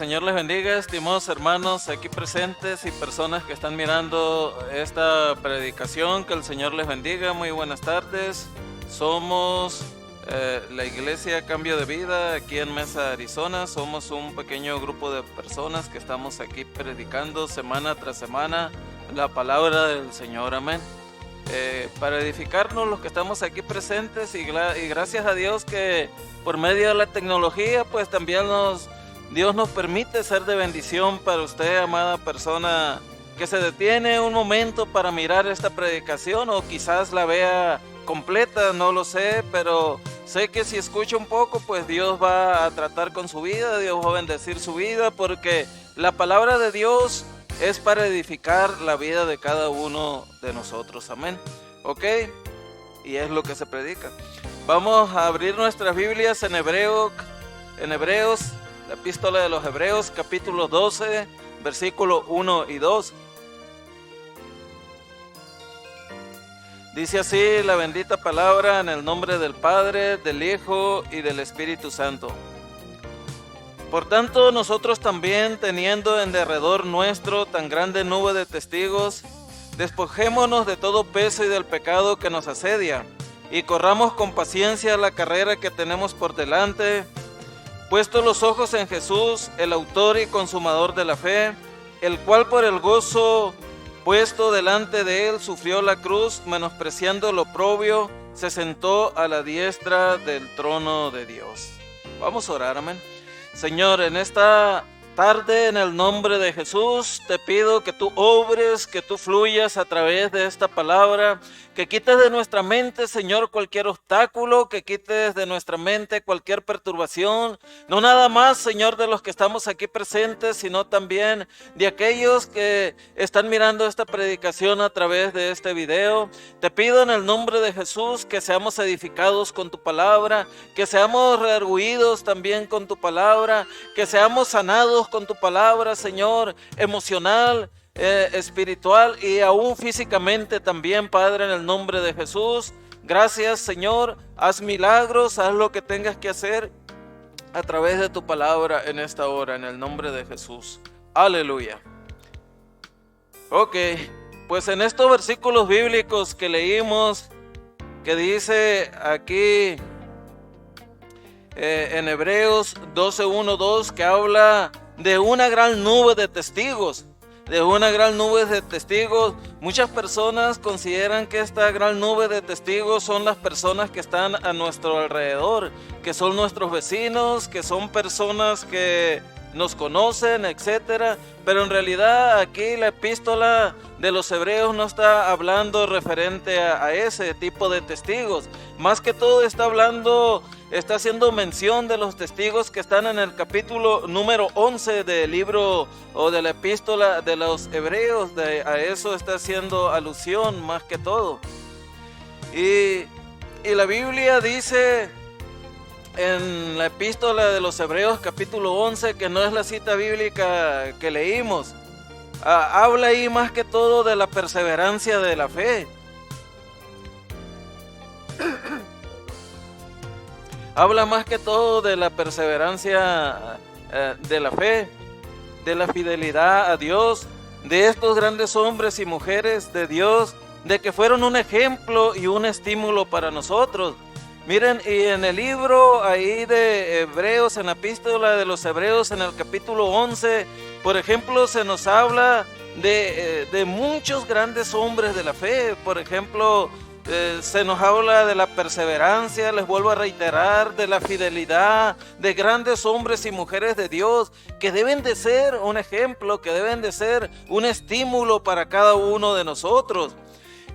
Señor les bendiga, estimados hermanos aquí presentes y personas que están mirando esta predicación. Que el Señor les bendiga. Muy buenas tardes. Somos la Iglesia Cambio de Vida aquí en Mesa, Arizona. Somos un pequeño grupo de personas que estamos aquí predicando semana tras semana la palabra del Señor. Amén. Para edificarnos los que estamos aquí presentes y gracias a Dios que por medio de la tecnología pues también Dios nos permite ser de bendición para usted, amada persona, que se detiene un momento para mirar esta predicación o quizás la vea completa, no lo sé, pero sé que si escucha un poco, pues Dios va a tratar con su vida, Dios va a bendecir su vida, porque la palabra de Dios es para edificar la vida de cada uno de nosotros, amén. ¿Ok? Y es lo que se predica. Vamos a abrir nuestras Biblias en Hebreos, la epístola de los Hebreos, capítulo 12, versículo 1 y 2. Dice así la bendita palabra en el nombre del Padre, del Hijo y del Espíritu Santo. Por tanto, nosotros también, teniendo en derredor nuestro tan grande nube de testigos, despojémonos de todo peso y del pecado que nos asedia, y corramos con paciencia la carrera que tenemos por delante, puesto los ojos en Jesús, el autor y consumador de la fe, el cual por el gozo puesto delante de él sufrió la cruz, menospreciando lo oprobio, se sentó a la diestra del trono de Dios. Vamos a orar, amén. Señor, en esta tarde, en el nombre de Jesús, te pido que tú obres, que tú fluyas a través de esta palabra, que quites de nuestra mente, Señor, cualquier obstáculo, que quites de nuestra mente cualquier perturbación, no nada más, Señor, de los que estamos aquí presentes, sino también de aquellos que están mirando esta predicación a través de este video. Te pido en el nombre de Jesús que seamos edificados con tu palabra, que seamos redarguidos también con tu palabra, que seamos sanados con tu palabra, Señor, emocional, espiritual y aún físicamente también, Padre, en el nombre de Jesús. Gracias, Señor, haz milagros, haz lo que tengas que hacer a través de tu palabra en esta hora, en el nombre de Jesús. Aleluya. Ok, pues en estos versículos bíblicos que leímos, que dice aquí en Hebreos 12:1-2, que habla de una gran nube de testigos. Muchas personas consideran que esta gran nube de testigos son las personas que están a nuestro alrededor, que son nuestros vecinos, que son personas que nos conocen, etcétera. Pero en realidad aquí la epístola de los Hebreos no está hablando referente a ese tipo de testigos. Más que todo está haciendo mención de los testigos que están en el capítulo número 11 del libro o de la epístola de los Hebreos. A eso está haciendo alusión más que todo. Y la Biblia dice en la epístola de los Hebreos capítulo 11, que no es la cita bíblica que leímos, habla ahí más que todo de la perseverancia de la fe. Habla más que todo de la perseverancia de la fe, de la fidelidad a Dios, de estos grandes hombres y mujeres de Dios, de que fueron un ejemplo y un estímulo para nosotros. Miren, y en el libro ahí de Hebreos, en la epístola de los Hebreos, en el capítulo 11, por ejemplo, se nos habla de muchos grandes hombres de la fe. Por ejemplo, se nos habla de la perseverancia, les vuelvo a reiterar, de la fidelidad, de grandes hombres y mujeres de Dios, que deben de ser un ejemplo, que deben de ser un estímulo para cada uno de nosotros.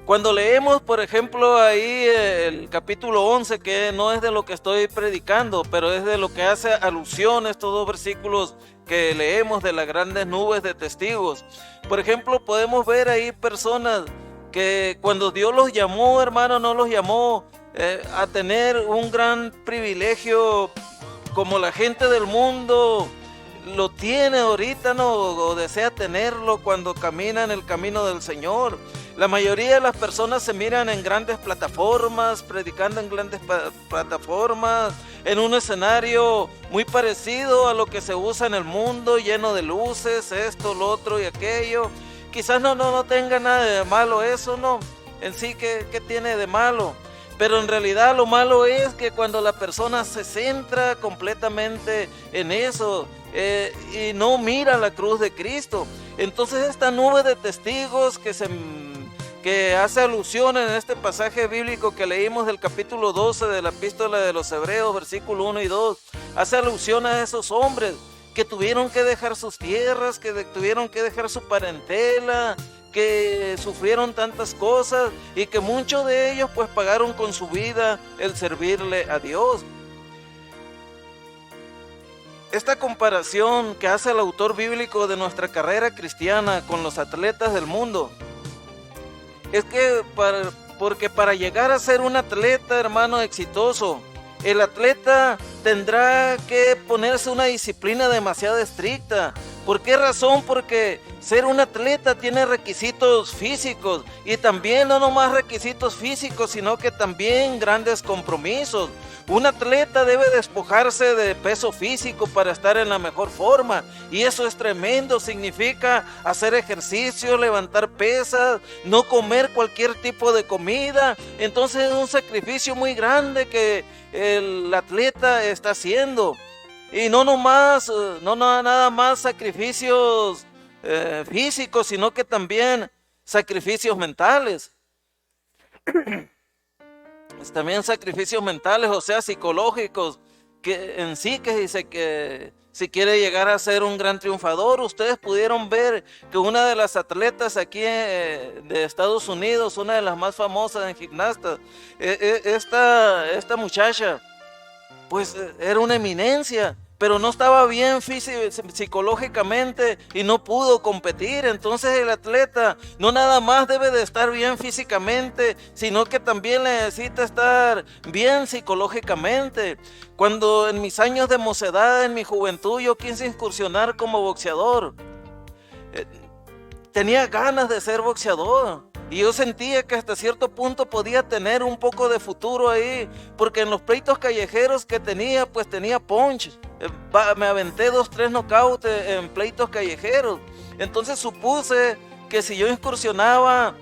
Cuando leemos, por ejemplo, ahí el capítulo 11, que no es de lo que estoy predicando, pero es de lo que hace alusión a estos dos versículos que leemos de las grandes nubes de testigos. Por ejemplo, podemos ver ahí personas que cuando Dios los llamó, hermano, no los llamó a tener un gran privilegio como la gente del mundo lo tiene ahorita, ¿no? O desea tenerlo cuando camina en el camino del Señor. La mayoría de las personas se miran en grandes plataformas, predicando en grandes plataformas, en un escenario muy parecido a lo que se usa en el mundo, lleno de luces, esto, lo otro y aquello. Quizás no tenga nada de malo eso, ¿no? En sí, ¿qué tiene de malo? Pero en realidad lo malo es que cuando la persona se centra completamente en eso y no mira la cruz de Cristo, entonces esta nube de testigos que hace alusión en este pasaje bíblico que leímos del capítulo 12 de la epístola de los Hebreos, versículo 1 y 2, hace alusión a esos hombres que tuvieron que dejar sus tierras, que tuvieron que dejar su parentela, que sufrieron tantas cosas y que muchos de ellos pues pagaron con su vida el servirle a Dios. Esta comparación que hace el autor bíblico de nuestra carrera cristiana con los atletas del mundo es que porque para llegar a ser un atleta, hermano, exitoso, el atleta tendrá que ponerse una disciplina demasiado estricta. ¿Por qué razón? Porque ser un atleta tiene requisitos físicos y también no nomás requisitos físicos, sino que también grandes compromisos. Un atleta debe despojarse de peso físico para estar en la mejor forma y eso es tremendo. Significa hacer ejercicio, levantar pesas, no comer cualquier tipo de comida. Entonces es un sacrificio muy grande que el atleta está haciendo. Y no nada más sacrificios físicos, sino que también sacrificios mentales. También sacrificios mentales, o sea, psicológicos, que en sí que dice que si quiere llegar a ser un gran triunfador. Ustedes pudieron ver que una de las atletas aquí de Estados Unidos, una de las más famosas en gimnastas, esta muchacha, pues era una eminencia, pero no estaba bien psicológicamente y no pudo competir. Entonces el atleta no nada más debe de estar bien físicamente, sino que también necesita estar bien psicológicamente. Cuando en mis años de mocedad, en mi juventud, yo quise incursionar como boxeador, tenía ganas de ser boxeador. Y yo sentía que hasta cierto punto podía tener un poco de futuro ahí, porque en los pleitos callejeros que tenía, pues tenía punch. Me aventé 2-3 knockouts en pleitos callejeros. Entonces supuse que si yo incursionaba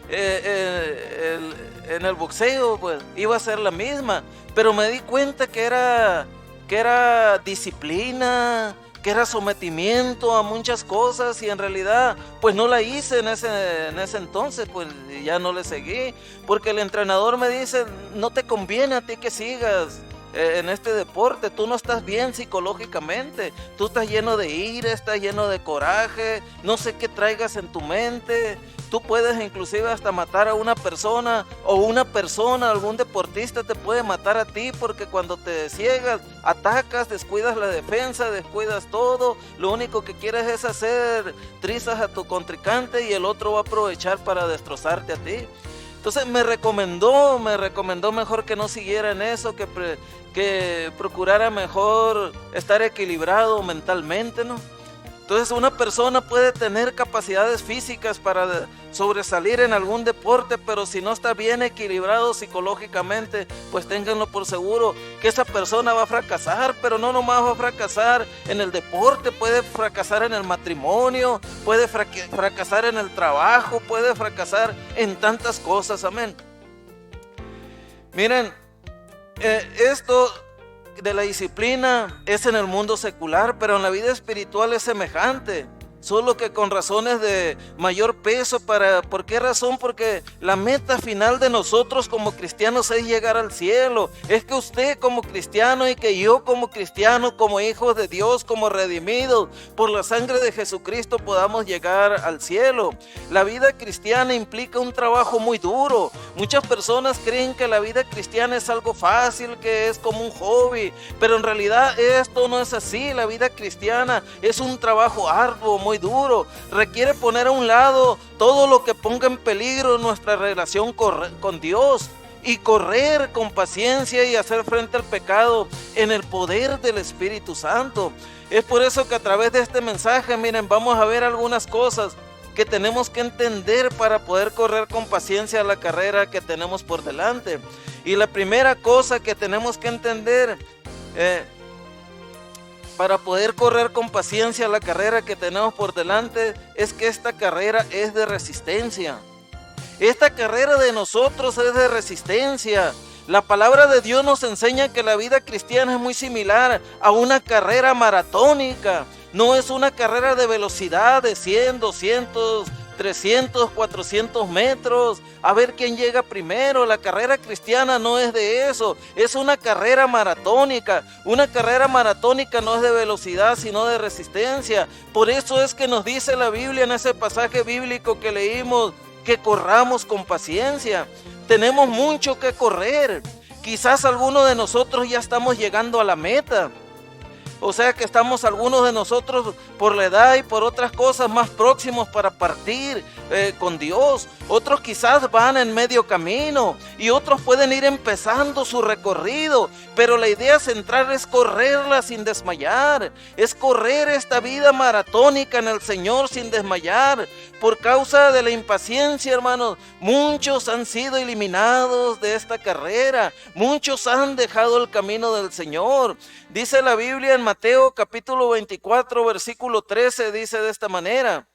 en el boxeo, pues iba a ser la misma. Pero me di cuenta que era disciplina, que era sometimiento a muchas cosas, y en realidad pues no la hice en ese entonces, pues ya no le seguí, porque el entrenador me dice: no te conviene a ti que sigas en este deporte, tú no estás bien psicológicamente, tú estás lleno de ira, estás lleno de coraje, no sé qué traigas en tu mente, tú puedes inclusive hasta matar a una persona, o una persona, algún deportista te puede matar a ti, porque cuando te ciegas, atacas, descuidas la defensa, descuidas todo, lo único que quieres es hacer trizas a tu contrincante y el otro va a aprovechar para destrozarte a ti. Entonces me recomendó mejor que no siguiera en eso, que procurara mejor estar equilibrado mentalmente, ¿no? Entonces una persona puede tener capacidades físicas para sobresalir en algún deporte, pero si no está bien equilibrado psicológicamente, pues ténganlo por seguro que esa persona va a fracasar. Pero no nomás va a fracasar en el deporte, puede fracasar en el matrimonio, puede fracasar en el trabajo, puede fracasar en tantas cosas, amén. Miren, esto de la disciplina es en el mundo secular, pero en la vida espiritual es semejante, solo que con razones de mayor peso. ¿Por qué razón? Porque la meta final de nosotros como cristianos es llegar al cielo. Es que usted como cristiano y que yo como cristiano, como hijos de Dios, como redimidos por la sangre de Jesucristo, podamos llegar al cielo. La vida cristiana implica un trabajo muy duro. Muchas personas creen que la vida cristiana es algo fácil, que es como un hobby, pero en realidad esto no es así. La vida cristiana es un trabajo arduo, muy duro. Requiere poner a un lado todo lo que ponga en peligro nuestra relación con Dios, y correr con paciencia y hacer frente al pecado en el poder del Espíritu Santo. Es por eso que a través de este mensaje, miren, vamos a ver algunas cosas que tenemos que entender para poder correr con paciencia la carrera que tenemos por delante. Y la primera cosa que tenemos que entender para poder correr con paciencia la carrera que tenemos por delante es que esta carrera es de resistencia. Esta carrera de nosotros es de resistencia. La palabra de Dios nos enseña que la vida cristiana es muy similar a una carrera maratónica. No es una carrera de velocidad de 100, 200, 300, 400 metros. A ver quién llega primero. La carrera cristiana no es de eso. Es una carrera maratónica. Una carrera maratónica no es de velocidad, sino de resistencia. Por eso es que nos dice la Biblia en ese pasaje bíblico que leímos, que corramos con paciencia. Tenemos mucho que correr. Quizás algunos de nosotros ya estamos llegando a la meta. O sea que estamos algunos de nosotros por la edad y por otras cosas más próximos para partir con Dios. Otros quizás van en medio camino y otros pueden ir empezando su recorrido. Pero la idea central es correrla sin desmayar. Es correr esta vida maratónica en el Señor sin desmayar. Por causa de la impaciencia, hermanos, muchos han sido eliminados de esta carrera. Muchos han dejado el camino del Señor. Dice la Biblia en Mateo capítulo 24, versículo 13, dice de esta manera: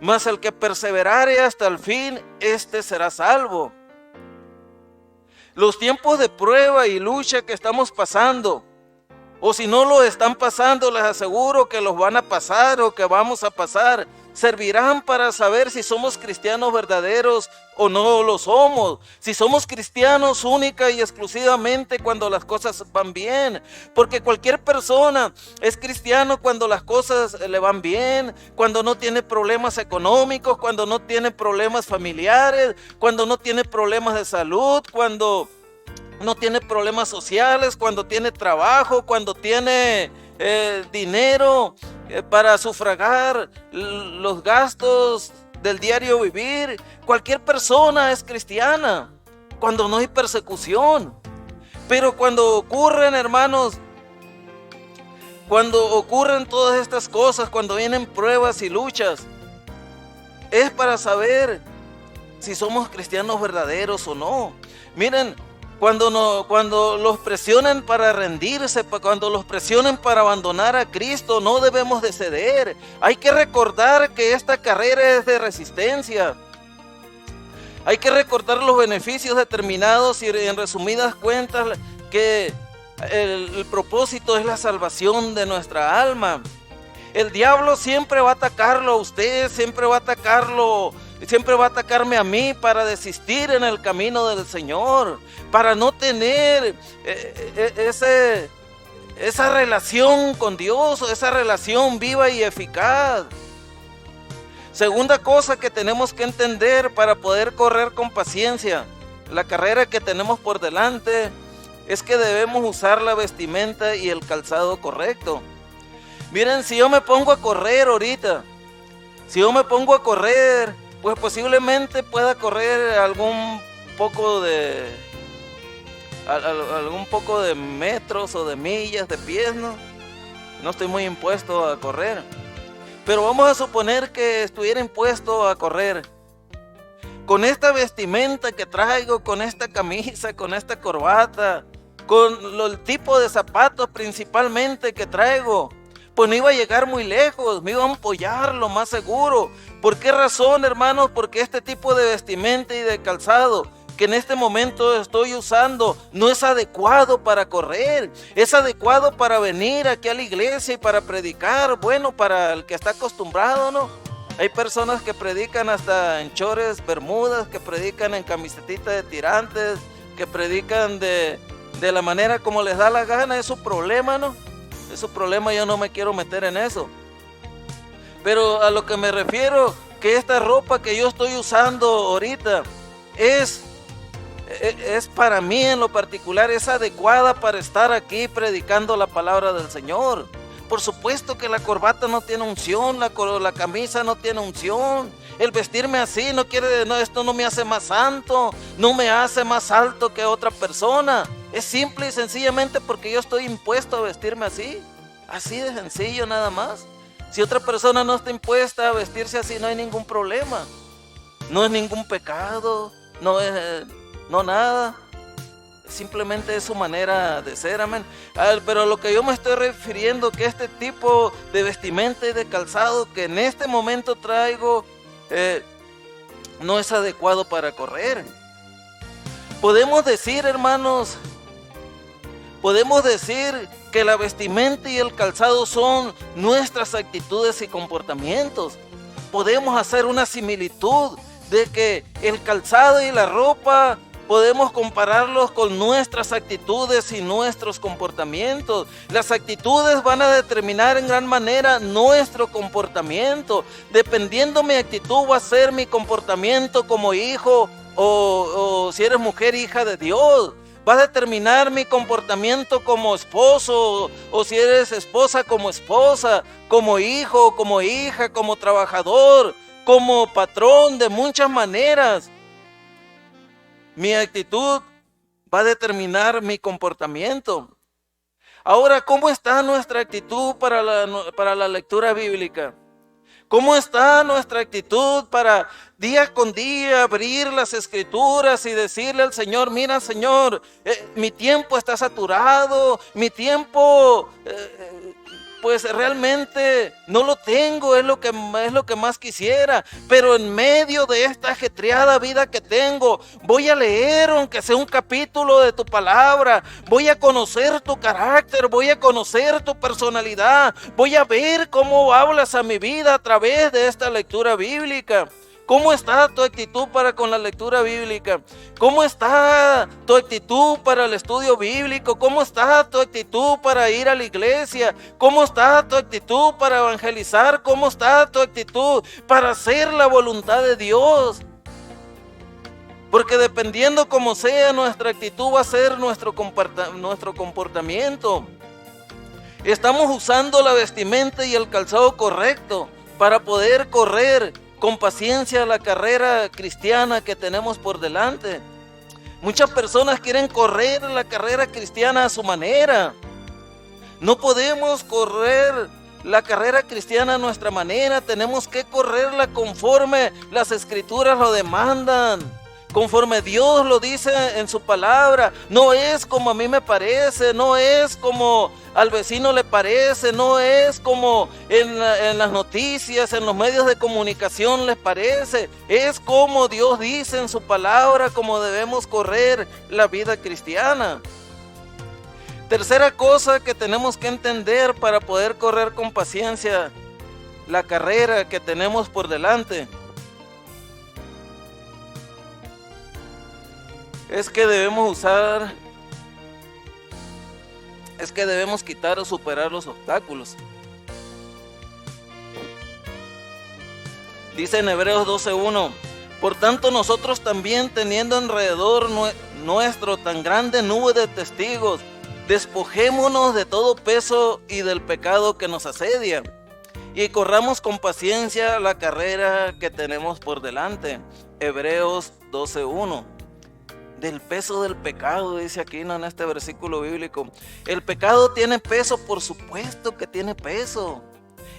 mas el que perseverare hasta el fin, este será salvo. Los tiempos de prueba y lucha que estamos pasando, o si no lo están pasando, les aseguro que los van a pasar o que vamos a pasar, servirán para saber si somos cristianos verdaderos o no lo somos. Si somos cristianos única y exclusivamente cuando las cosas van bien. Porque cualquier persona es cristiano cuando las cosas le van bien, cuando no tiene problemas económicos, cuando no tiene problemas familiares, cuando no tiene problemas de salud, cuando no tiene problemas sociales, cuando tiene trabajo, cuando tiene dinero para sufragar los gastos del diario vivir. Cualquier persona es cristiana cuando no hay persecución. Pero cuando ocurren, hermanos, cuando ocurren todas estas cosas, cuando vienen pruebas y luchas, es para saber si somos cristianos verdaderos o no. Miren, cuando los presionen para rendirse, cuando los presionen para abandonar a Cristo, no debemos de ceder. Hay que recordar que esta carrera es de resistencia. Hay que recordar los beneficios determinados y en resumidas cuentas que el propósito es la salvación de nuestra alma. El diablo siempre va a atacarlo a usted, siempre va a atacarme a mí para desistir en el camino del Señor, para no tener esa relación con Dios, esa relación viva y eficaz. Segunda cosa que tenemos que entender para poder correr con paciencia la carrera que tenemos por delante es que debemos usar la vestimenta y el calzado correcto. Miren, si yo me pongo a correr ahorita, pues posiblemente pueda correr algún poco de metros o de millas, de pies, ¿no? No estoy muy impuesto a correr. Pero vamos a suponer que estuviera impuesto a correr. Con esta vestimenta que traigo, con esta camisa, con esta corbata, con el tipo de zapatos principalmente que traigo, pues no iba a llegar muy lejos, me iba a ampollar lo más seguro. ¿Por qué razón, hermanos? Porque este tipo de vestimenta y de calzado que en este momento estoy usando no es adecuado para correr, es adecuado para venir aquí a la iglesia y para predicar. Bueno, para el que está acostumbrado, ¿no? Hay personas que predican hasta en chores, bermudas, que predican en camisetita de tirantes, que predican de la manera como les da la gana. Es su problema, ¿no? Es su problema, yo no me quiero meter en eso. Pero a lo que me refiero, que esta ropa que yo estoy usando ahorita es para mí en lo particular, es adecuada para estar aquí predicando la palabra del Señor. Por supuesto que la corbata no tiene unción, la camisa no tiene unción. El vestirme así esto no me hace más santo, no me hace más alto que otra persona. Es simple y sencillamente porque yo estoy impuesto a vestirme así. Así de sencillo nada más. Si otra persona no está impuesta a vestirse así, no hay ningún problema. No es ningún pecado, no nada. Simplemente es su manera de ser, amén. Pero a lo que yo me estoy refiriendo, que este tipo de vestimenta y de calzado que en este momento traigo, no es adecuado para correr. Podemos decir, hermanos, que la vestimenta y el calzado son nuestras actitudes y comportamientos. Podemos hacer una similitud de que el calzado y la ropa podemos compararlos con nuestras actitudes y nuestros comportamientos. Las actitudes van a determinar en gran manera nuestro comportamiento. Dependiendo mi actitud va a ser mi comportamiento como hijo o si eres mujer, hija de Dios. Va a determinar mi comportamiento como esposo o si eres esposa, como hijo, como hija, como trabajador, como patrón, de muchas maneras. Mi actitud va a determinar mi comportamiento. Ahora, ¿cómo está nuestra actitud para la lectura bíblica? ¿Cómo está nuestra actitud para día con día abrir las escrituras y decirle al Señor: mira, Señor, mi tiempo está saturado, mi tiempo pues realmente no lo tengo, es lo que más quisiera, pero en medio de esta ajetreada vida que tengo, voy a leer aunque sea un capítulo de tu palabra, voy a conocer tu carácter, voy a conocer tu personalidad, voy a ver cómo hablas a mi vida a través de esta lectura bíblica. ¿Cómo está tu actitud para con la lectura bíblica? ¿Cómo está tu actitud para el estudio bíblico? ¿Cómo está tu actitud para ir a la iglesia? ¿Cómo está tu actitud para evangelizar? ¿Cómo está tu actitud para hacer la voluntad de Dios? Porque dependiendo cómo sea nuestra actitud va a ser nuestro comportamiento. Estamos usando la vestimenta y el calzado correcto para poder correr con paciencia la carrera cristiana que tenemos por delante. Muchas personas quieren correr la carrera cristiana a su manera. No podemos correr la carrera cristiana a nuestra manera, tenemos que correrla conforme las escrituras lo demandan, conforme Dios lo dice en su palabra. No es como a mí me parece, no es como al vecino le parece, no es como en las noticias, en los medios de comunicación les parece. Es como Dios dice en su palabra cómo debemos correr la vida cristiana. Tercera cosa que tenemos que entender para poder correr con paciencia la carrera que tenemos por delante es que debemos quitar o superar los obstáculos. Dice en Hebreos 12:1: por tanto nosotros también, teniendo alrededor nuestro tan grande nube de testigos, despojémonos de todo peso y del pecado que nos asedia, y corramos con paciencia la carrera que tenemos por delante. Hebreos 12:1. Del peso del pecado, dice aquí, ¿no?, en este versículo bíblico. El pecado tiene peso, por supuesto que tiene peso.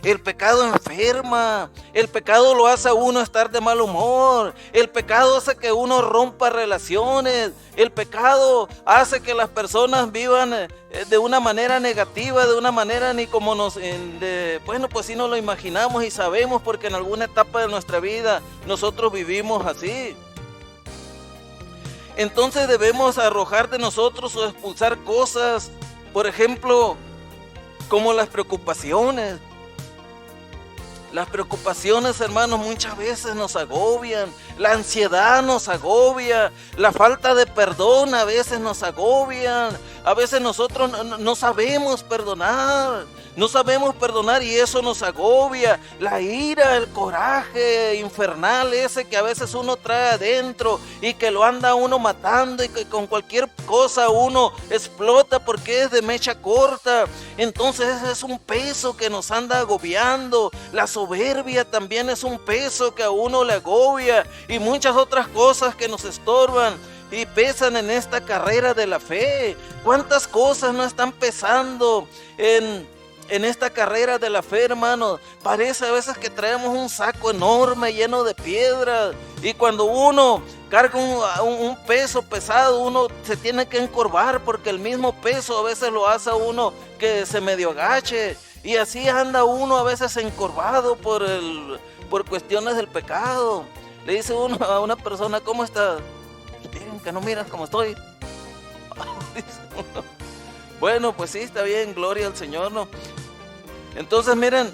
El pecado enferma, el pecado lo hace a uno estar de mal humor, el pecado hace que uno rompa relaciones, el pecado hace que las personas vivan de una manera negativa, de una manera ni como pues sí nos lo imaginamos y sabemos, porque en alguna etapa de nuestra vida nosotros vivimos así. Entonces debemos arrojar de nosotros o expulsar cosas, por ejemplo, como las preocupaciones. Las preocupaciones, hermanos, muchas veces nos agobian. La ansiedad nos agobia. La falta de perdón a veces nos agobian. A veces nosotros no sabemos perdonar. No sabemos perdonar y eso nos agobia. La ira, el coraje infernal ese que a veces uno trae adentro y que lo anda uno matando y que con cualquier cosa uno explota porque es de mecha corta. Entonces ese es un peso que nos anda agobiando. La soberbia también es un peso que a uno le agobia y muchas otras cosas que nos estorban y pesan en esta carrera de la fe. ¿Cuántas cosas no están pesando en en esta carrera de la fe, hermano, parece a veces que traemos un saco enorme lleno de piedras. Y cuando uno carga un peso pesado, uno se tiene que encorvar porque el mismo peso a veces lo hace a uno que se medio agache. Y así anda uno a veces encorvado por cuestiones del pecado. Le dice uno a una persona, ¿cómo estás? Bien, que no miras cómo estoy. Dice uno, bueno, pues sí, está bien, gloria al Señor, ¿no? Entonces, miren,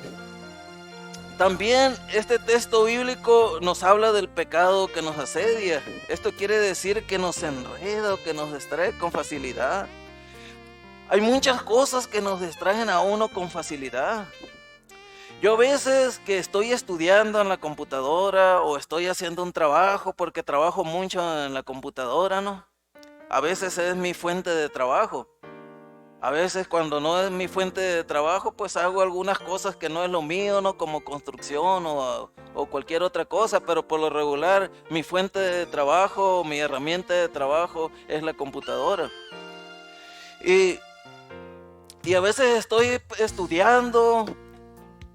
también este texto bíblico nos habla del pecado que nos asedia. Esto quiere decir que nos enreda o que nos distrae con facilidad. Hay muchas cosas que nos distraen a uno con facilidad. Yo a veces que estoy estudiando en la computadora o estoy haciendo un trabajo, porque trabajo mucho en la computadora, ¿no? A veces es mi fuente de trabajo. A veces cuando no es mi fuente de trabajo, pues hago algunas cosas que no es lo mío, ¿no? Como construcción o cualquier otra cosa, pero por lo regular mi fuente de trabajo, mi herramienta de trabajo es la computadora. Y a veces estoy estudiando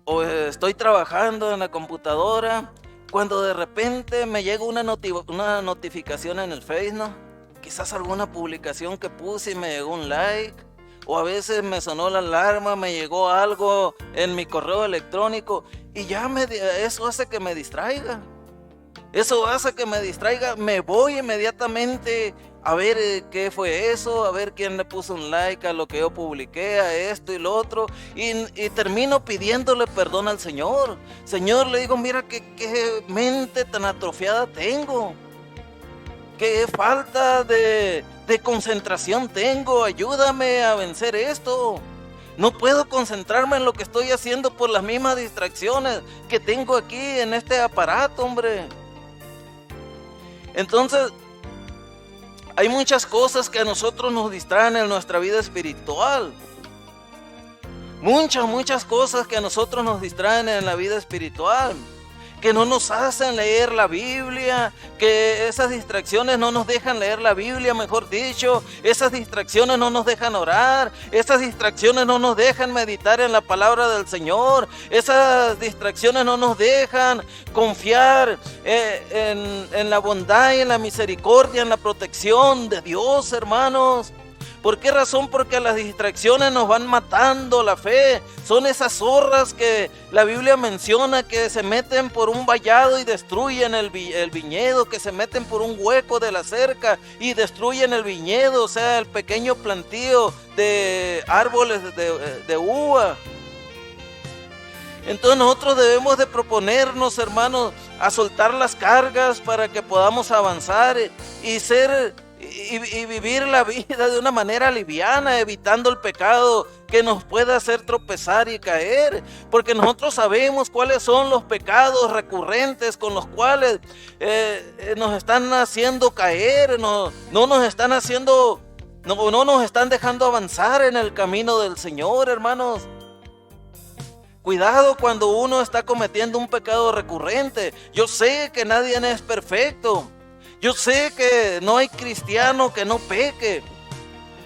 o estoy trabajando en la computadora cuando de repente me llega una notificación en el Face, ¿no? Quizás alguna publicación que puse y me llegó un like. O a veces me sonó la alarma, me llegó algo en mi correo electrónico y ya eso hace que me distraiga. Eso hace que me distraiga. Me voy inmediatamente a ver qué fue eso, a ver quién le puso un like a lo que yo publiqué, a esto y lo otro. Y termino pidiéndole perdón al Señor. Señor, le digo, mira qué mente tan atrofiada tengo. Qué falta de concentración tengo, ayúdame a vencer esto. No puedo concentrarme en lo que estoy haciendo por las mismas distracciones que tengo aquí en este aparato, hombre. Entonces, hay muchas cosas que a nosotros nos distraen en nuestra vida espiritual. Muchas cosas que a nosotros nos distraen en la vida espiritual. Que no nos hacen leer la Biblia, que esas distracciones no nos dejan leer la Biblia, mejor dicho, esas distracciones no nos dejan orar, esas distracciones no nos dejan meditar en la palabra del Señor, esas distracciones no nos dejan confiar en la bondad y en la misericordia, en la protección de Dios, hermanos. ¿Por qué razón? Porque las distracciones nos van matando la fe. Son esas zorras que la Biblia menciona que se meten por un vallado y destruyen el viñedo, que se meten por un hueco de la cerca y destruyen el viñedo, o sea, el pequeño plantío de árboles de uva. Entonces nosotros debemos de proponernos, hermanos, a soltar las cargas para que podamos avanzar y vivir la vida de una manera liviana, evitando el pecado que nos pueda hacer tropezar y caer, porque nosotros sabemos cuáles son los pecados recurrentes con los cuales nos están haciendo caer, no nos están dejando avanzar en el camino del Señor, hermanos. Cuidado cuando uno está cometiendo un pecado recurrente. Yo sé que nadie es perfecto. Yo sé que no hay cristiano que no peque.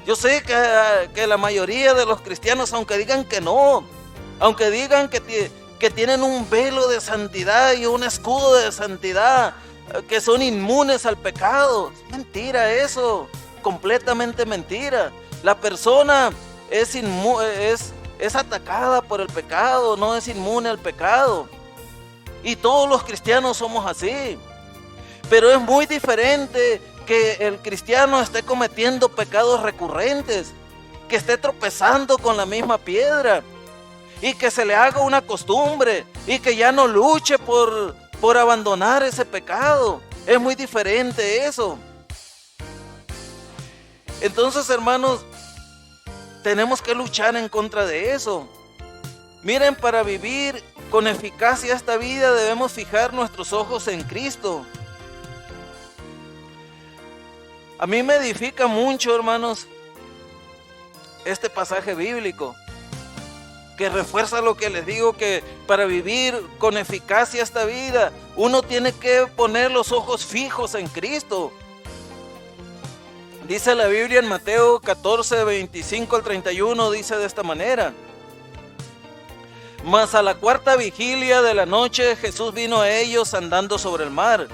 Yo sé que la mayoría de los cristianos, aunque digan que no, aunque digan que tienen un velo de santidad y un escudo de santidad, que son inmunes al pecado. Es mentira eso, completamente mentira. La persona es atacada por el pecado, no es inmune al pecado. Y todos los cristianos somos así. Pero es muy diferente que el cristiano esté cometiendo pecados recurrentes, que esté tropezando con la misma piedra y que se le haga una costumbre y que ya no luche por abandonar ese pecado. Es muy diferente eso. Entonces, hermanos, tenemos que luchar en contra de eso. Miren, para vivir con eficacia esta vida debemos fijar nuestros ojos en Cristo. A mí me edifica mucho, hermanos, este pasaje bíblico, que refuerza lo que les digo, que para vivir con eficacia esta vida, uno tiene que poner los ojos fijos en Cristo. Dice la Biblia en Mateo 14, 25 al 31, dice de esta manera: Mas a la cuarta vigilia de la noche Jesús vino a ellos andando sobre el mar.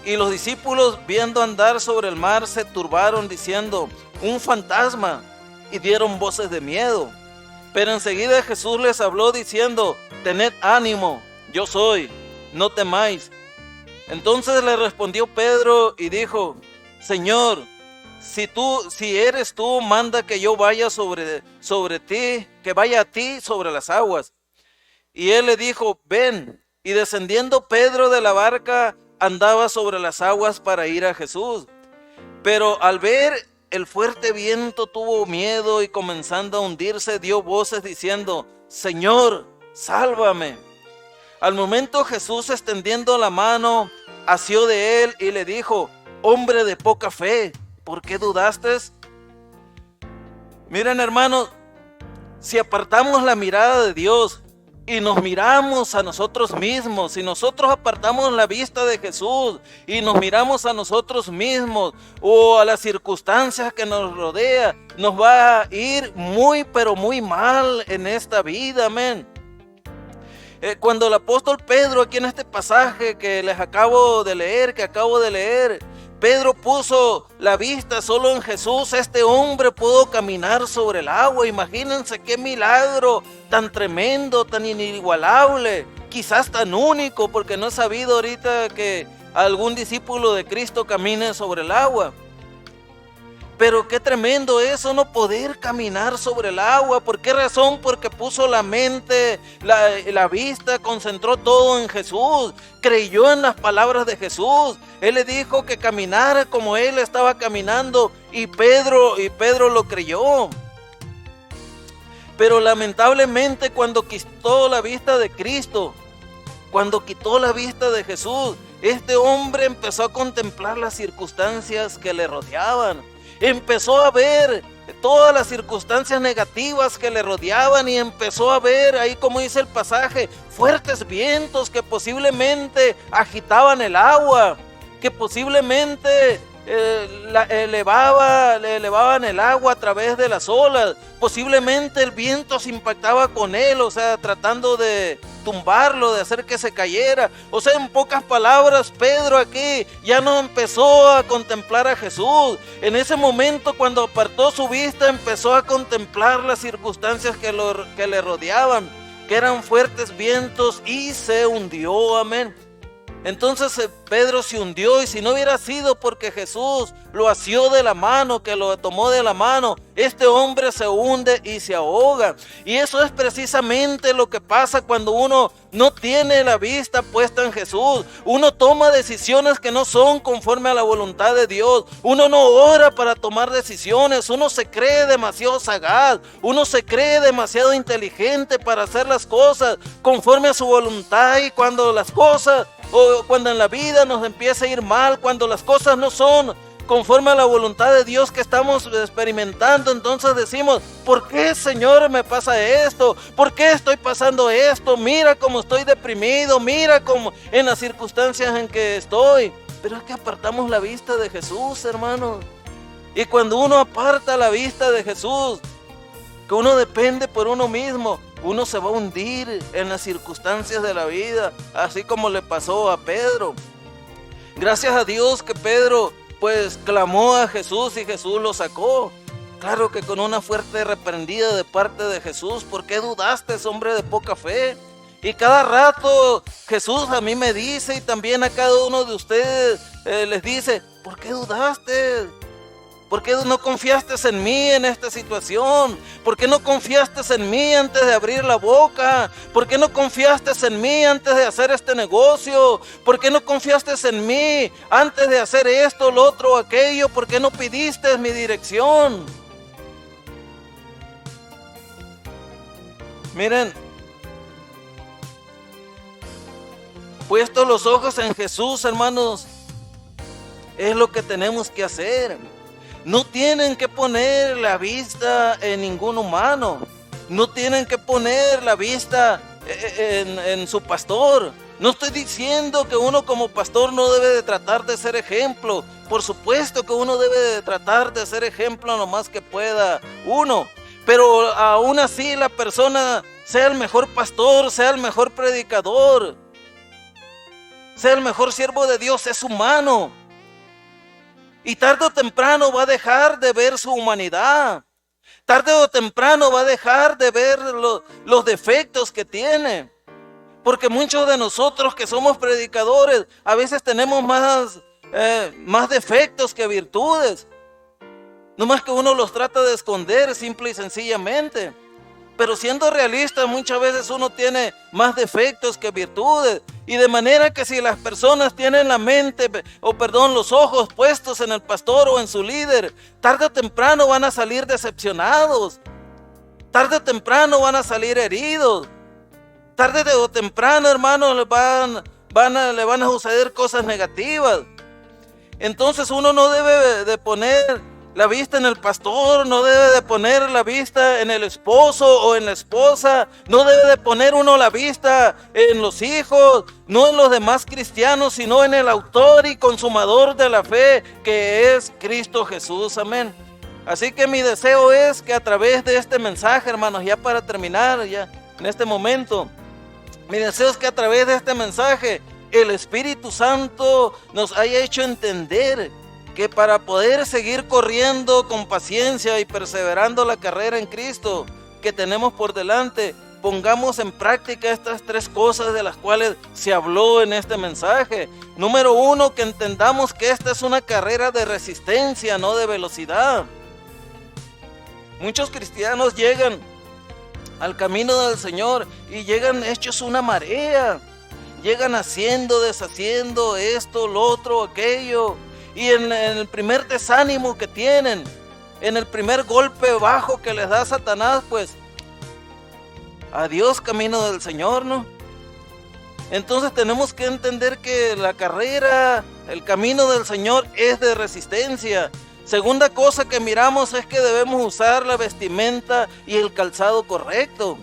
Y los discípulos, viendo andar sobre el mar, se turbaron diciendo: un fantasma, y dieron voces de miedo. Pero enseguida Jesús les habló diciendo: tened ánimo, yo soy, no temáis. Entonces le respondió Pedro y dijo: Señor, si eres tú, manda que yo vaya sobre ti, que vaya a ti sobre las aguas. Y él le dijo: ven. Y descendiendo Pedro de la barca, andaba sobre las aguas para ir a Jesús. Pero al ver el fuerte viento tuvo miedo y comenzando a hundirse dio voces diciendo: Señor, sálvame. Al momento Jesús, extendiendo la mano, asió de él y le dijo: hombre de poca fe, ¿por qué dudaste? Miren, hermanos, si apartamos la mirada de Dios y nos miramos a nosotros mismos, si nosotros apartamos la vista de Jesús y nos miramos a nosotros mismos o a las circunstancias que nos rodean, nos va a ir muy pero muy mal en esta vida, amén. Cuando el apóstol Pedro, aquí en este pasaje que les acabo de leer, Pedro puso la vista solo en Jesús, este hombre pudo caminar sobre el agua. Imagínense qué milagro tan tremendo, tan inigualable, quizás tan único, porque no he sabido ahorita que algún discípulo de Cristo camine sobre el agua. Pero qué tremendo eso, no poder caminar sobre el agua. ¿Por qué razón? Porque puso la mente, la vista, concentró todo en Jesús, creyó en las palabras de Jesús. Él le dijo que caminara como él estaba caminando y Pedro lo creyó. Pero lamentablemente cuando quitó la vista de Cristo, cuando quitó la vista de Jesús, este hombre empezó a contemplar las circunstancias que le rodeaban. Empezó a ver todas las circunstancias negativas que le rodeaban y empezó a ver, ahí como dice el pasaje, fuertes vientos que posiblemente agitaban el agua, que posiblemente elevaban el agua a través de las olas. Posiblemente el viento se impactaba con él, o sea, tratando de tumbarlo, de hacer que se cayera. O sea, en pocas palabras, Pedro aquí ya no empezó a contemplar a Jesús. En ese momento, cuando apartó su vista, empezó a contemplar las circunstancias que le rodeaban, que eran fuertes vientos, y se hundió, amén. Entonces Pedro se hundió, y si no hubiera sido porque Jesús lo asió de la mano, que lo tomó de la mano, este hombre se hunde y se ahoga. Y eso es precisamente lo que pasa cuando uno no tiene la vista puesta en Jesús. Uno toma decisiones que no son conforme a la voluntad de Dios. Uno no ora para tomar decisiones. Uno se cree demasiado sagaz. Uno se cree demasiado inteligente para hacer las cosas conforme a su voluntad. Y cuando las cosas, o cuando en la vida nos empieza a ir mal, cuando las cosas no son conforme a la voluntad de Dios que estamos experimentando, entonces decimos: ¿por qué, Señor, me pasa esto? ¿Por qué estoy pasando esto? Mira cómo estoy deprimido, mira cómo en las circunstancias en que estoy. Pero es que apartamos la vista de Jesús, hermano. Y cuando uno aparta la vista de Jesús, que uno depende por uno mismo, uno se va a hundir en las circunstancias de la vida, así como le pasó a Pedro. Gracias a Dios que Pedro pues clamó a Jesús y Jesús lo sacó. Claro que con una fuerte reprendida de parte de Jesús. ¿Por qué dudaste, hombre de poca fe? Y cada rato Jesús a mí me dice, y también a cada uno de ustedes les dice: ¿por qué dudaste? ¿Por qué no confiaste en mí en esta situación? ¿Por qué no confiaste en mí antes de abrir la boca? ¿Por qué no confiaste en mí antes de hacer este negocio? ¿Por qué no confiaste en mí antes de hacer esto, lo otro, aquello? ¿Por qué no pidiste mi dirección? Miren, puestos los ojos en Jesús, hermanos, es lo que tenemos que hacer. No tienen que poner la vista en ningún humano. No tienen que poner la vista en su pastor. No estoy diciendo que uno como pastor no debe de tratar de ser ejemplo. Por supuesto que uno debe de tratar de ser ejemplo lo más que pueda uno. Pero aún así la persona sea el mejor pastor, sea el mejor predicador, sea el mejor siervo de Dios, es humano. Y tarde o temprano va a dejar de ver su humanidad. Tarde o temprano va a dejar de ver los defectos que tiene. Porque muchos de nosotros que somos predicadores, a veces tenemos más defectos que virtudes. No más que uno los trata de esconder simple y sencillamente. Pero siendo realista, muchas veces uno tiene más defectos que virtudes. Y de manera que si las personas tienen los ojos puestos en el pastor o en su líder, tarde o temprano van a salir decepcionados. Tarde o temprano van a salir heridos. Tarde o temprano, hermanos, le van a suceder cosas negativas. Entonces uno no debe de poner la vista en el pastor, no debe de poner la vista en el esposo o en la esposa, no debe de poner uno la vista en los hijos, no en los demás cristianos, sino en el autor y consumador de la fe, que es Cristo Jesús. Amén. Así que mi deseo es que a través de este mensaje, hermanos, ya para terminar, ya en este momento, mi deseo es que a través de este mensaje el Espíritu Santo nos haya hecho entender que para poder seguir corriendo con paciencia y perseverando la carrera en Cristo que tenemos por delante, pongamos en práctica estas 3 cosas de las cuales se habló en este mensaje. Número 1, que entendamos que esta es una carrera de resistencia, no de velocidad. Muchos cristianos llegan al camino del Señor y llegan hechos una marea. Llegan haciendo, deshaciendo esto, lo otro, aquello. Y en el primer desánimo que tienen, en el primer golpe bajo que les da Satanás, pues, adiós camino del Señor, ¿no? Entonces tenemos que entender que la carrera, el camino del Señor es de resistencia. Segunda cosa que miramos es que debemos usar la vestimenta y el calzado correcto.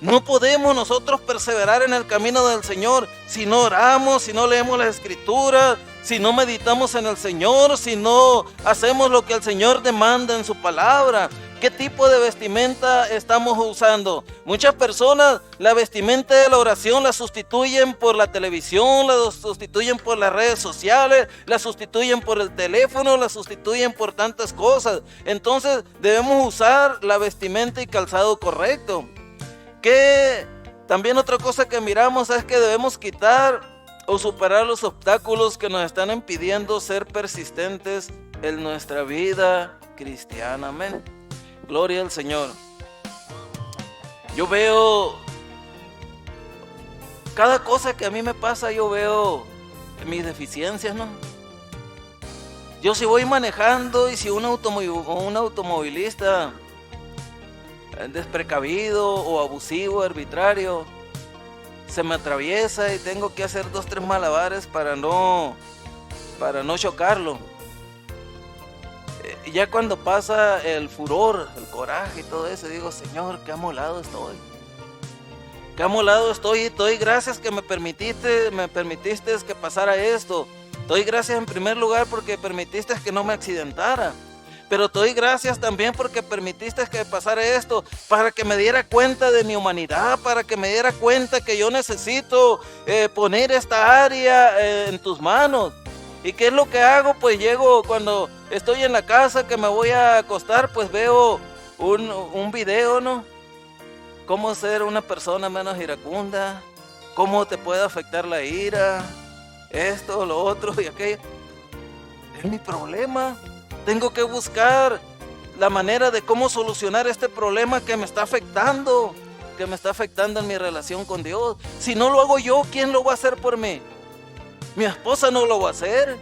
No podemos nosotros perseverar en el camino del Señor si no oramos, si no leemos las Escrituras, si no meditamos en el Señor, si no hacemos lo que el Señor demanda en su palabra. ¿Qué tipo de vestimenta estamos usando? Muchas personas la vestimenta de la oración la sustituyen por la televisión, la sustituyen por las redes sociales, la sustituyen por el teléfono, la sustituyen por tantas cosas. Entonces debemos usar la vestimenta y calzado correcto. Que también otra cosa que miramos es que debemos quitar o superar los obstáculos que nos están impidiendo ser persistentes en nuestra vida cristiana. Amén. Gloria al Señor. Yo veo cada cosa que a mí me pasa, yo veo mis deficiencias, ¿no? Yo si voy manejando y si un automovilista desprecavido o abusivo, arbitrario, se me atraviesa y tengo que hacer 2, 3 malabares para no chocarlo. Y ya cuando pasa el furor, el coraje y todo eso, digo, Señor, qué amolado estoy. Qué amolado estoy y te doy gracias que me permitiste que pasara esto. Te doy gracias en primer lugar porque permitiste que no me accidentara. Pero te doy gracias también porque permitiste que pasara esto, para que me diera cuenta de mi humanidad, para que me diera cuenta que yo necesito poner esta área en tus manos. ¿Y qué es lo que hago? Pues llego cuando estoy en la casa, que me voy a acostar, pues veo un video, ¿no? Cómo ser una persona menos iracunda, cómo te puede afectar la ira, esto, lo otro y aquello. Es mi problema. Tengo que buscar la manera de cómo solucionar este problema que me está afectando en mi relación con Dios. Si no lo hago yo, ¿quién lo va a hacer por mí? Mi esposa no lo va a hacer,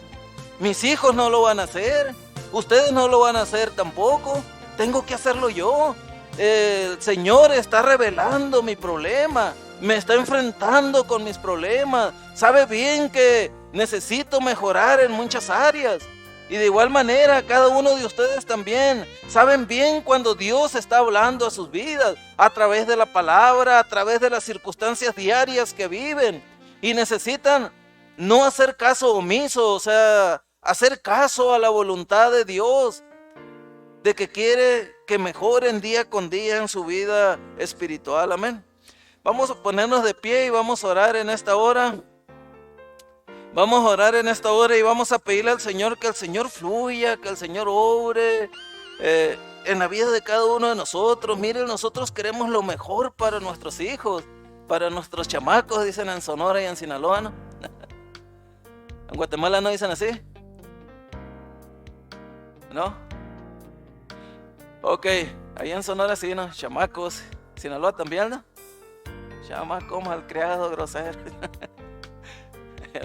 mis hijos no lo van a hacer, ustedes no lo van a hacer tampoco. Tengo que hacerlo yo. El Señor está revelando mi problema, me está enfrentando con mis problemas, sabe bien que necesito mejorar en muchas áreas. Y de igual manera, cada uno de ustedes también saben bien cuando Dios está hablando a sus vidas, a través de la palabra, a través de las circunstancias diarias que viven. Y necesitan no hacer caso omiso, o sea, hacer caso a la voluntad de Dios, de que quiere que mejoren día con día en su vida espiritual. Amén. Vamos a ponernos de pie y vamos a orar en esta hora. Vamos a orar en esta hora y vamos a pedirle al Señor que el Señor fluya, que el Señor obre en la vida de cada uno de nosotros. Miren, nosotros queremos lo mejor para nuestros hijos, para nuestros chamacos, dicen en Sonora y en Sinaloa, ¿no? En Guatemala no dicen así, ¿no? Ok, ahí en Sonora sí, ¿no? Chamacos. Sinaloa también, ¿no? Chamacos malcriados, groseros.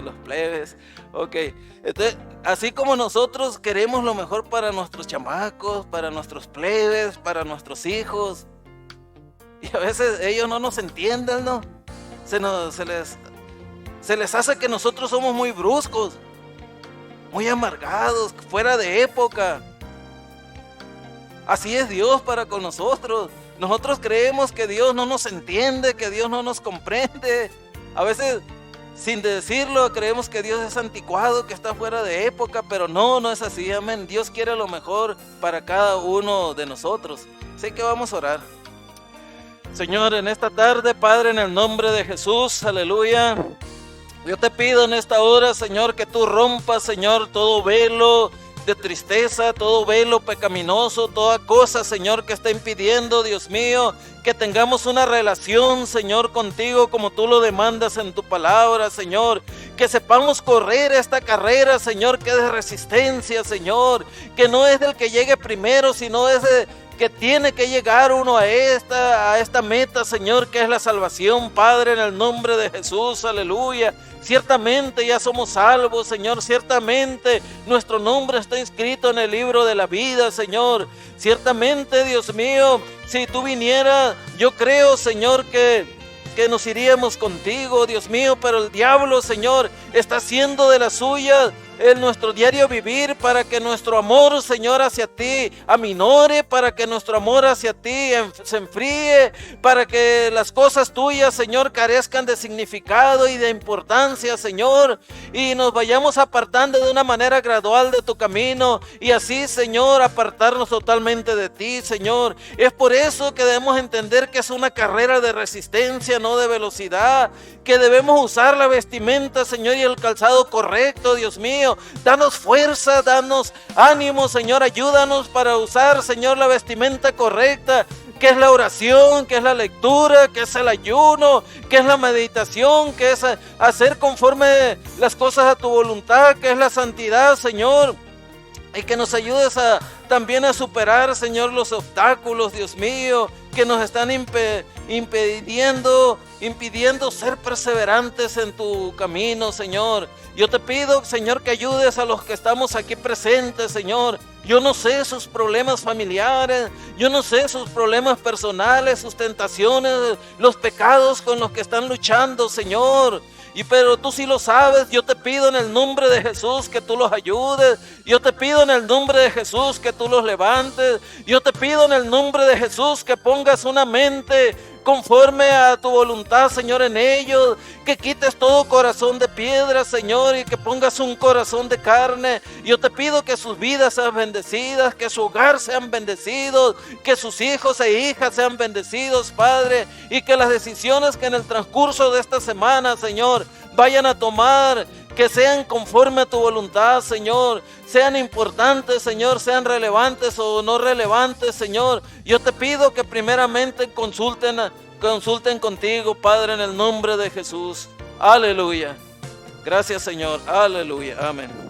Los plebes. Ok, entonces, así como nosotros queremos lo mejor para nuestros chamacos, para nuestros plebes, para nuestros hijos, y a veces ellos no nos entienden, ¿no? Se les hace que nosotros somos muy bruscos, muy amargados, fuera de época. Así es Dios para con nosotros. Nosotros creemos que Dios no nos entiende, que Dios no nos comprende. A veces, sin decirlo, creemos que Dios es anticuado, que está fuera de época, pero no es así, amén. Dios quiere lo mejor para cada uno de nosotros. Así que vamos a orar. Señor, en esta tarde, Padre, en el nombre de Jesús, aleluya. Yo te pido en esta hora, Señor, que tú rompas, Señor, todo velo de tristeza, todo velo pecaminoso, toda cosa, Señor, que está impidiendo, Dios mío, que tengamos una relación, Señor, contigo como tú lo demandas en tu palabra, Señor. Que sepamos correr esta carrera, Señor, que es de resistencia, Señor, que no es del que llegue primero, sino es de que tiene que llegar uno a esta meta, Señor, que es la salvación, Padre, en el nombre de Jesús, aleluya. Ciertamente ya somos salvos, Señor, ciertamente nuestro nombre está inscrito en el libro de la vida, Señor. Ciertamente, Dios mío, si tú vinieras, yo creo, Señor, que nos iríamos contigo, Dios mío, pero el diablo, Señor, está haciendo de la suya en nuestro diario vivir para que nuestro amor, Señor, hacia ti aminore, para que nuestro amor hacia ti se enfríe, para que las cosas tuyas, Señor, carezcan de significado y de importancia, Señor, y nos vayamos apartando de una manera gradual de tu camino y así, Señor, apartarnos totalmente de ti, Señor. Es por eso que debemos entender que es una carrera de resistencia, no de velocidad, que debemos usar la vestimenta, Señor, y el calzado correcto, Dios mío. Danos fuerza, danos ánimo, Señor, ayúdanos para usar, Señor, la vestimenta correcta, que es la oración, que es la lectura, que es el ayuno, que es la meditación, que es hacer conforme las cosas a tu voluntad, que es la santidad, Señor. Y que nos ayudes también a superar, Señor, los obstáculos, Dios mío, que nos están impidiendo ser perseverantes en tu camino, Señor. Yo te pido, Señor, que ayudes a los que estamos aquí presentes, Señor. Yo no sé sus problemas familiares, yo no sé sus problemas personales, sus tentaciones, los pecados con los que están luchando, Señor. Pero tú sí lo sabes. Yo te pido en el nombre de Jesús que tú los ayudes. Yo te pido en el nombre de Jesús que tú los levantes. Yo te pido en el nombre de Jesús que pongas una mente conforme a tu voluntad, Señor, en ellos, que quites todo corazón de piedra, Señor, y que pongas un corazón de carne. Yo te pido que sus vidas sean bendecidas, que su hogar sean bendecidos, que sus hijos e hijas sean bendecidos, Padre, y que las decisiones que en el transcurso de esta semana, Señor, vayan a tomar, que sean conforme a tu voluntad, Señor, sean importantes, Señor, sean relevantes o no relevantes, Señor. Yo te pido que primeramente consulten contigo, Padre, en el nombre de Jesús. Aleluya. Gracias, Señor. Aleluya. Amén.